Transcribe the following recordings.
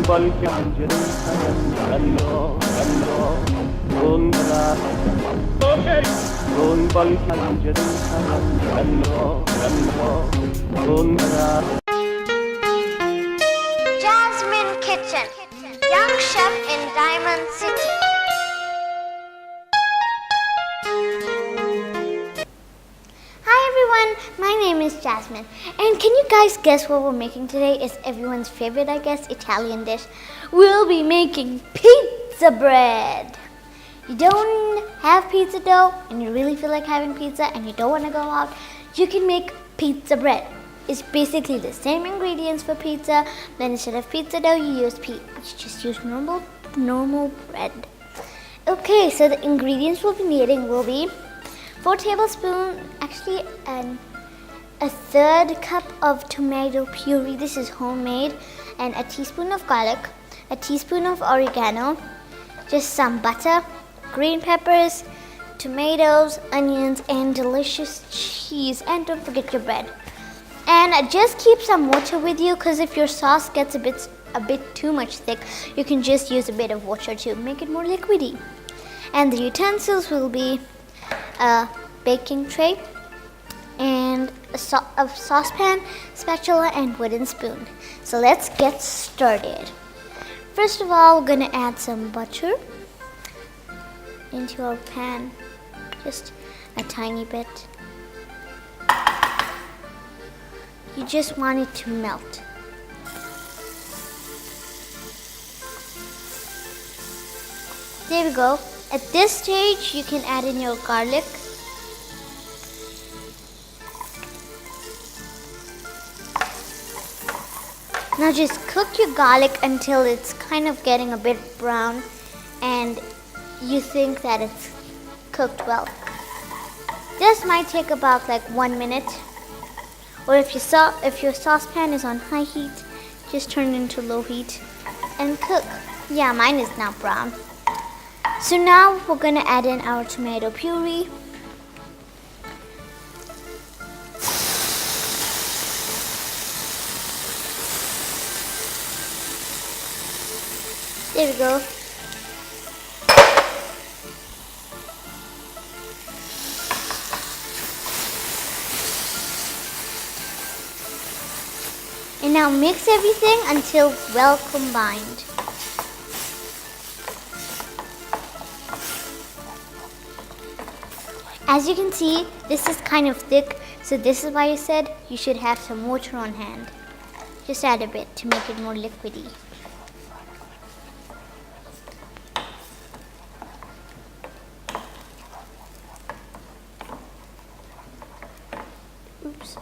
Bolke mancanın sayan ranno Gondra bolke mancanın sayan ranno Gondra Jasmine Kitchen, young chef in Diamond City. Hi everyone, my name is Jasmine, and can you guys guess what we're making today? It's everyone's favorite, I guess, Italian dish. We'll be making pizza bread. You don't have pizza dough and you really feel like having pizza and you don't want to go out, you can make pizza bread. It's basically the same ingredients for pizza, then instead of pizza dough you just use normal bread. Okay, so the ingredients we'll be needing will be 4 tablespoons, actually a third cup of tomato puree, this is homemade, and a teaspoon of garlic, a teaspoon of oregano, just some butter, green peppers, tomatoes, onions, and delicious cheese, and don't forget your bread. And just keep some water with you, because if your sauce gets a bit too much thick, you can just use a bit of water to make it more liquidy. And the utensils will be a baking tray and a saucepan, spatula, and wooden spoon. So let's get started. First of all, we're gonna add some butter into our pan, just a tiny bit. You just want it to melt. There we go. At this stage, you can add in your garlic. Now just cook your garlic until it's kind of getting a bit brown and you think that it's cooked well. This might take about like 1 minute. Or if your saucepan is on high heat, just turn it into low heat and cook. Yeah, mine is now brown. So now we're gonna add in our tomato puree. There we go. And now mix everything until well combined. As you can see, this is kind of thick, so this is why I said you should have some water on hand. Just add a bit to make it more liquidy. Oops.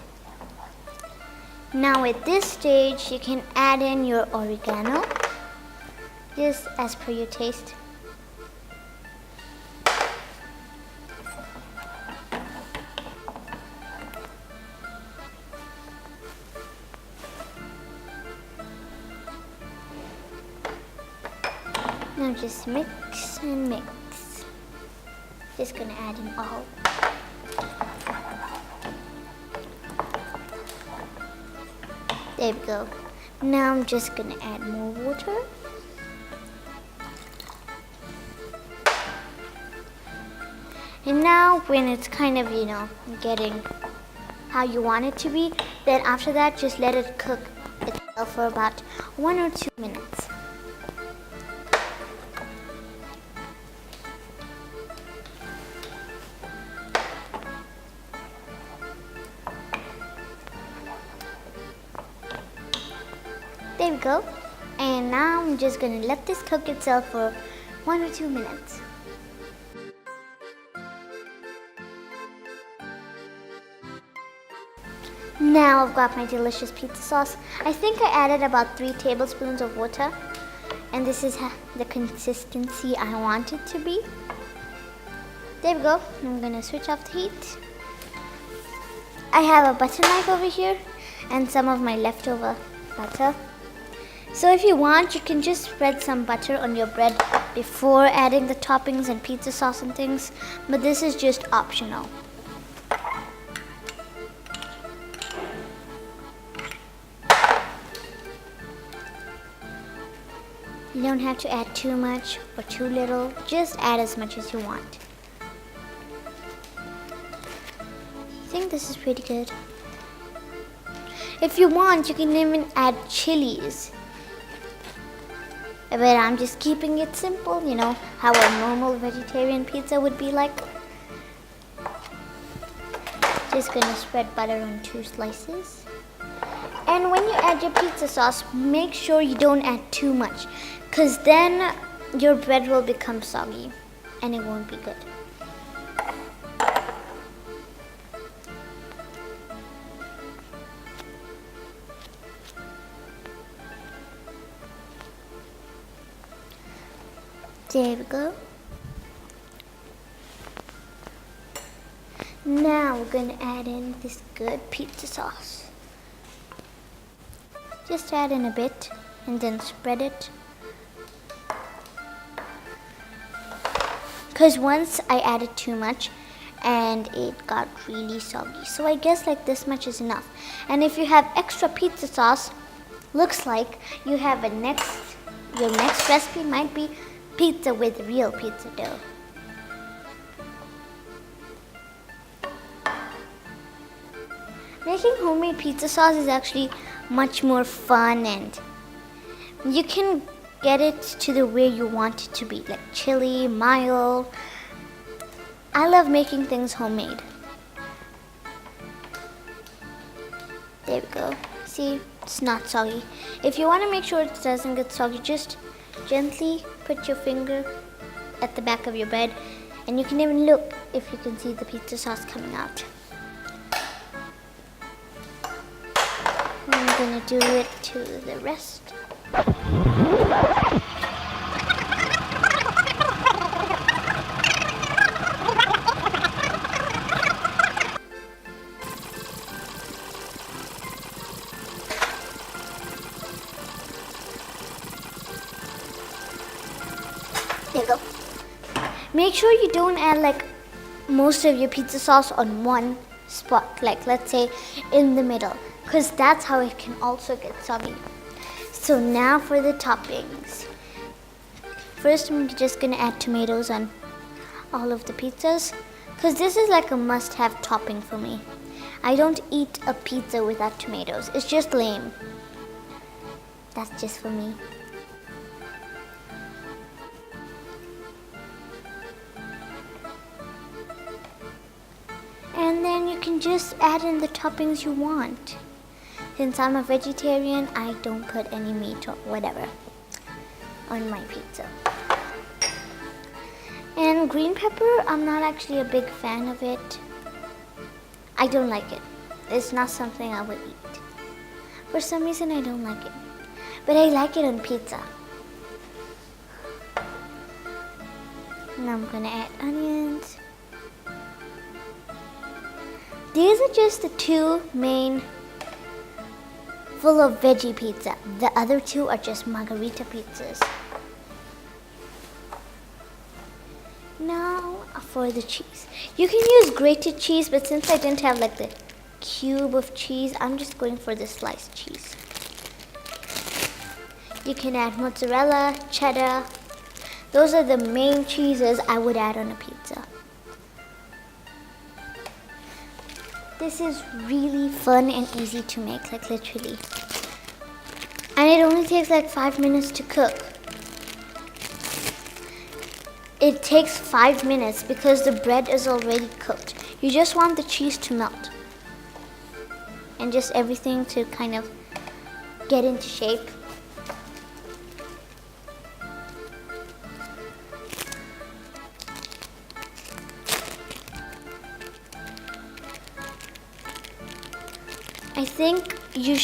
Now at this stage, you can add in your oregano, just as per your taste. Now just mix and mix. Just gonna add in all. There we go. Now I'm just gonna add more water. And now when it's kind of, getting how you want it to be, then after that just let it cook itself for about 1 or 2 minutes. There we go. And now I'm just gonna let this cook itself for 1 or 2 minutes. Now I've got my delicious pizza sauce. I think I added about 3 tablespoons of water. And this is the consistency I want it to be. There we go. I'm gonna switch off the heat. I have a butter knife over here and some of my leftover butter. So if you want, you can just spread some butter on your bread before adding the toppings and pizza sauce and things, but this is just optional. You don't have to add too much or too little, just add as much as you want. I think this is pretty good. If you want, you can even add chilies. But I'm just keeping it simple, you know, how a normal vegetarian pizza would be like. Just gonna spread butter on 2 slices. And when you add your pizza sauce, make sure you don't add too much, because then your bread will become soggy and it won't be good. There we go. Now we're gonna add in this good pizza sauce. Just add in a bit and then spread it. Because once I added too much and it got really soggy. So I guess like this much is enough. And if you have extra pizza sauce, looks like you have your next recipe might be pizza with real pizza dough. Making homemade pizza sauce is actually much more fun, and you can get it to the way you want it to be, like chili, mild. I love making things homemade. There we go. See, it's not soggy. If you want to make sure it doesn't get soggy, just gently put your finger at the back of your bread, and you can even look if you can see the pizza sauce coming out. I'm gonna do it to the rest. There you go. Make sure you don't add like most of your pizza sauce on one spot, like let's say in the middle, because that's how it can also get soggy. So now for the toppings. First I'm just gonna add tomatoes on all of the pizzas, because this is like a must-have topping for me. I don't eat a pizza without tomatoes. It's just lame. That's just for me. And then you can just add in the toppings you want. Since I'm a vegetarian, I don't put any meat or whatever on my pizza. And green pepper, I'm not actually a big fan of it. I don't like it. It's not something I would eat. For some reason, I don't like it. But I like it on pizza. Now I'm gonna add onions. These are just the 2 main full of veggie pizza. The other 2 are just margarita pizzas. Now for the cheese. You can use grated cheese, but since I didn't have like the cube of cheese, I'm just going for the sliced cheese. You can add mozzarella, cheddar. Those are the main cheeses I would add on a pizza. This is really fun and easy to make, like literally. And it only takes like 5 minutes to cook. It takes 5 minutes because the bread is already cooked. You just want the cheese to melt. And just everything to kind of get into shape. I think you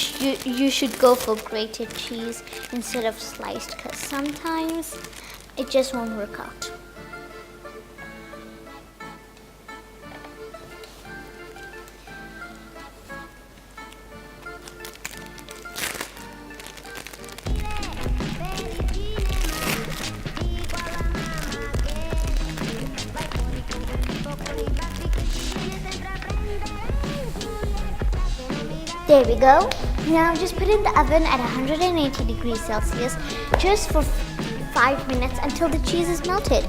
should go for grated cheese instead of sliced, because sometimes it just won't work out. There we go. Now just put it in the oven at 180 degrees Celsius just for 5 minutes until the cheese is melted.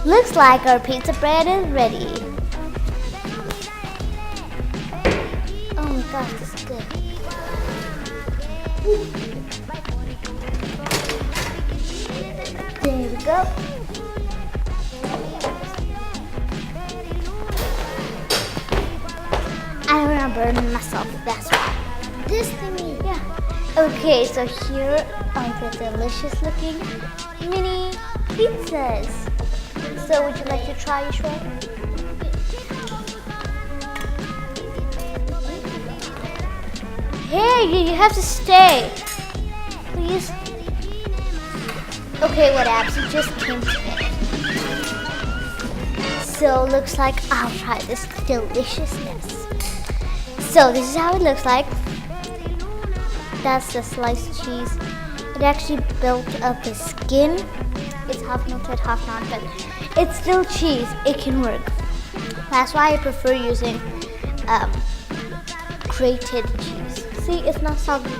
Looks like our pizza bread is ready. Oh my gosh, this is good. There we go. I don't want to burn myself, that's why. This thingy, yeah. Okay, so here are the delicious looking mini pizzas. So would you like to try, Yeshua? Hey, you have to stay. Please. Okay, what apps? It just came to me. So looks like I'll try this deliciousness. So this is how it looks like. That's the sliced cheese. It actually built up the skin. It's half melted, half not, but it's still cheese. It can work. That's why I prefer using grated cheese. See, it's not soggy.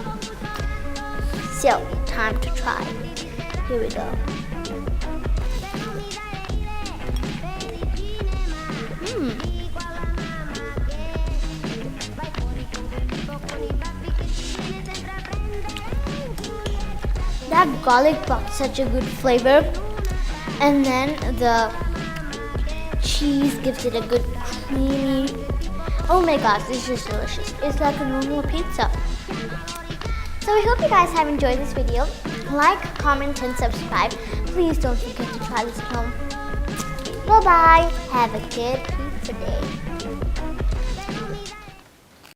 So, time to try. Here we go. That garlic brought such a good flavor, and then the cheese gives it a good creamy. Oh my gosh, this is delicious. It's like a normal pizza. So I hope you guys have enjoyed this video. Like, comment, and subscribe. Please don't forget to try this at home. Bye bye. Have a good pizza day.